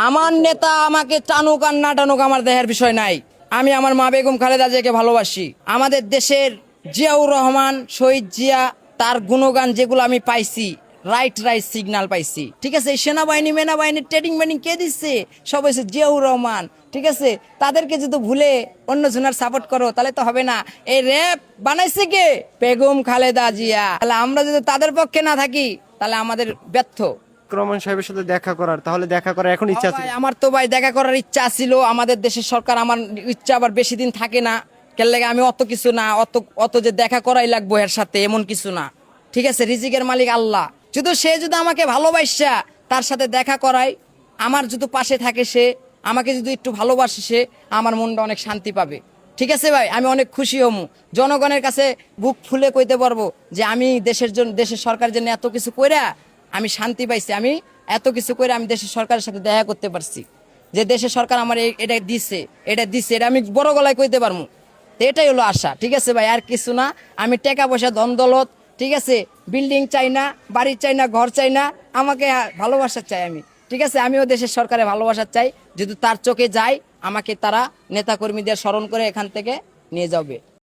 আমার নেতা আমাকে টানুক আর না টানুক আমার দেহের বিষয় নাই। আমি আমার মা বেগম খালেদা জিয়াকে ভালোবাসি। আমাদের দেশের জিয়াউর রহমান, শহীদ জিয়া, তার গুণগান যেগুলো আমি পাইছি, রাইট সিগন্যাল পাইছি। ঠিক আছে, এই সেনাবাহিনী মেনাবাহিনীর ট্রেনিং ব্যানিং কে দিচ্ছে? সব হয়েছে জিয়াউর রহমান। ঠিক আছে, তাদেরকে যদি ভুলে অন্য জনের সাপোর্ট করো তাহলে তো হবে না। এই র্যাপ বানাইছে কে? বেগম খালেদা জিয়া। তাহলে আমরা যদি তাদের পক্ষে না থাকি তাহলে আমাদের ব্যর্থ। রহমান সাহেবের সাথে দেখা করার, তাহলে দেখা করার এখন ইচ্ছা আছে? ভাই, আমার তো ভাই দেখা করার ইচ্ছা ছিল। আমাদের দেশের সরকার, আমার ইচ্ছা আবার বেশি দিন থাকে না। কেন লাগে আমি অত কিছু না, অত অত যে দেখা করাই লাগবো এর সাথে এমন কিছু না। ঠিক আছে, রিজিকের মালিক আল্লাহ। যদি সে যদি আমাকে ভালোবাসা তার সাথে দেখা করায়, আমার যদি পাশে থাকে, সে আমাকে যদি একটু ভালোবাসে, সে আমার মনটা অনেক শান্তি পাবে। ঠিক আছে ভাই, আমি অনেক খুশি হমু। জনগণের কাছে বুক ফুলে কইতে পারবো যে আমি দেশের জন্য, দেশের সরকারের জন্য এত কিছু কইরা আমি শান্তি পাইছি। আমি এত কিছু করে আমি দেশের সরকারের সাথে দেখা করতে পারছি, যে দেশের সরকার আমার এটা দিচ্ছে, এটা দিচ্ছে, এটা আমি বড় গলায় কইতে পারবো। তো এটাই হলো আশা। ঠিক আছে ভাই, আর কিছু না। আমি টাকা পয়সা, ধন দৌলত, ঠিক আছে, বিল্ডিং চাই না, বাড়ি চাই না, ঘর চাই না, আমাকে ভালোবাসা চাই আমি। ঠিক আছে, আমিও দেশের সরকারে ভালোবাসা চাই। যদি তার চোখে যায়, আমাকে তারা নেতাকর্মীদের স্মরণ করে এখান থেকে নিয়ে যাবে।